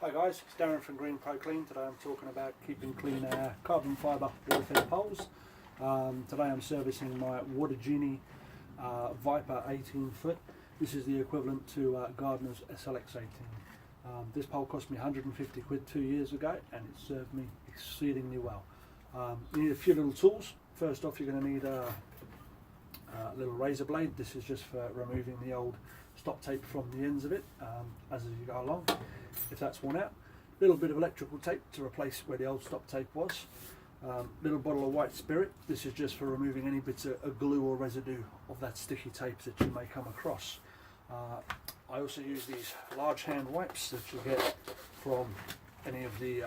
Hi guys, it's Darren from Green Pro Clean. Today I'm talking about keeping clean our carbon fibre water fed poles. Today I'm servicing my Water Genie Viper 18 foot. This is the equivalent to Gardner's SLX 18. This pole cost me 150 quid 2 years ago and it served me exceedingly well. You need a few little tools. First off, you're going to need a little razor blade. This is just for removing the old stop tape from the ends of it as you go along, if that's worn out. A little bit of electrical tape to replace where the old stop tape was. Little bottle of white spirit. This is just for removing any bits of glue or residue of that sticky tape that you may come across. I also use these large hand wipes that you get from any of the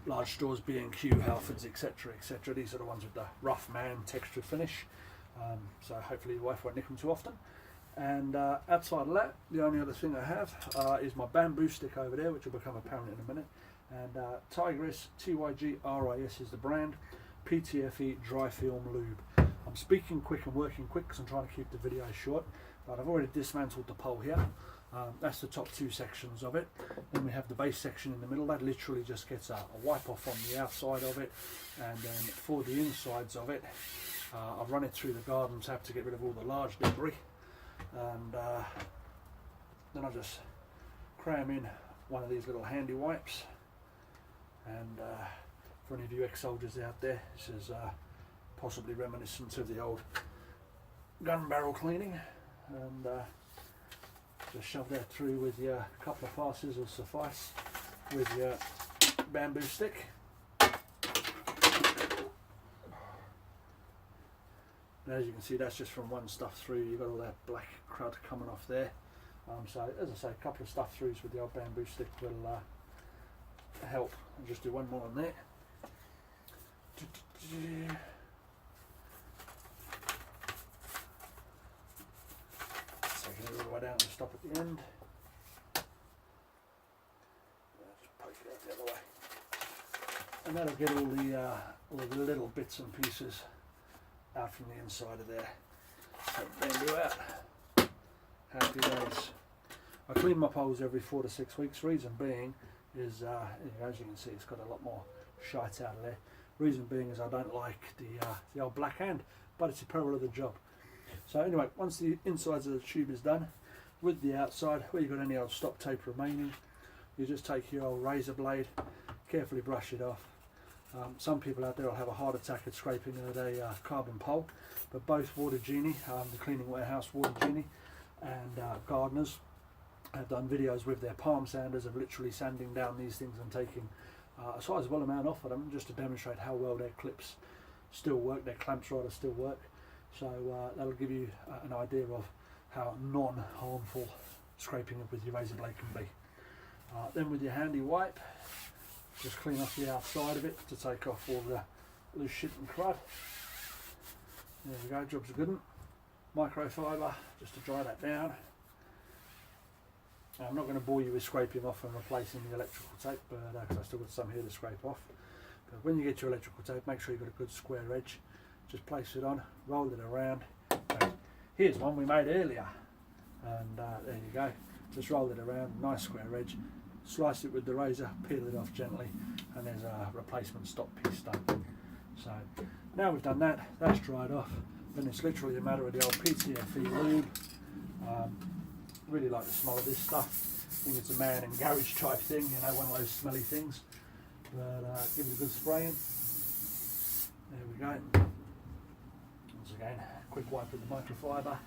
large stores, B&Q, Halfords, etc, etc. These are the ones with the rough man textured finish, so hopefully your wife won't nick them too often. And outside of that, the only other thing I have is my bamboo stick over there, which will become apparent in a minute. And Tigris, T-Y-G-R-I-S is the brand, PTFE dry film lube. I'm speaking quick and working quick because I'm trying to keep the video short, but I've already dismantled the pole here. That's the top two sections of it. Then we have the base section in the middle. That literally just gets a wipe off on the outside of it, and then for the insides of it, I've run it through the garden tap to get rid of all the large debris. And then I just cram in one of these little handy wipes, and for any of you ex-soldiers out there, this is possibly reminiscent of the old gun barrel cleaning, and just shove that through with your couple of passes will suffice with your bamboo stick. And as you can see, that's just from one stuff through. You've got all that black crud coming off there. So as I say, a couple of stuff throughs with the old bamboo stick will help. I'll just do one more on there. Taking it all the way down and stop at the end. Just poke it out the other way. And that'll get all the little bits and pieces out from the inside of there. So bamboo out. Happy days. I clean my poles every 4 to 6 weeks. Reason being is, as you can see, it's got a lot more shite out of there. Reason being is I don't like the old black hand, but it's a peril of the job. So anyway, once the insides of the tube is done, with the outside, where you've got any old stop tape remaining, you just take your old razor blade, carefully brush it off. Some people out there will have a heart attack at scraping at a carbon pole, but both Water Genie, the cleaning warehouse Water Genie, and Gardner's have done videos with their palm sanders of literally sanding down these things and taking a sizable amount off of them, just to demonstrate how well their clips still work, their clamps rather still work. So that'll give you an idea of how non-harmful scraping it with your razor blade can be. Then with your handy wipe, just clean off the outside of it to take off all the loose shit and crud. There we go, job's a good one. Microfiber, just to dry that down. Now, I'm not going to bore you with scraping off and replacing the electrical tape, but because I've still got some here to scrape off. But when you get your electrical tape, make sure you've got a good square edge. Just place it on, roll it around. So here's one we made earlier, and there you go. Just roll it around, nice square edge. Slice it with the razor, peel it off gently, and there's a replacement stop piece done. So now we've done that, that's dried off, then it's literally a matter of the old PTFE lube. Really like the smell of this stuff. I think it's a man and garage type thing, you know, one of those smelly things. But give it a good spray in. There we go. Once again, quick wipe with the microfiber.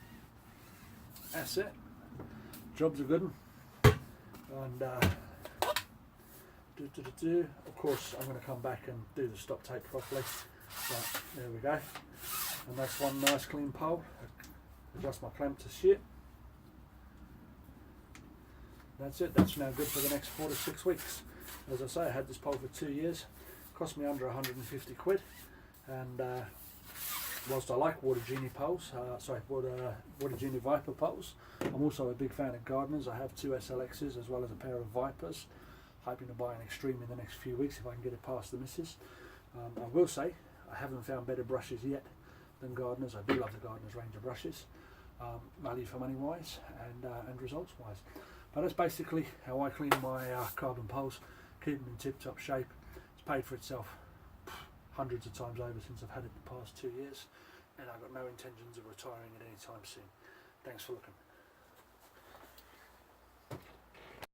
That's it. Job's a good one. And of course I'm going to come back and do the stop tape properly. So there we go, and that's one nice clean pole. Adjust my clamp to shit. That's it. That's now good for the next 4 to 6 weeks. As I say, I had this pole for 2 years. Cost me under 150 quid. And whilst I like Water Genie poles, Water Genie Viper poles, I'm also a big fan of Gardner's. I have 2 SLXs as well as a pair of Vipers. Hoping to buy an Extreme in the next few weeks if I can get it past the missus. I will say I haven't found better brushes yet than Gardner's. I do love the Gardner's range of brushes, value for money wise and results wise. But that's basically how I clean my carbon poles, keep them in tip-top shape. It's paid for itself hundreds of times over since I've had it the past 2 years, and I've got no intentions of retiring it anytime soon. Thanks for looking.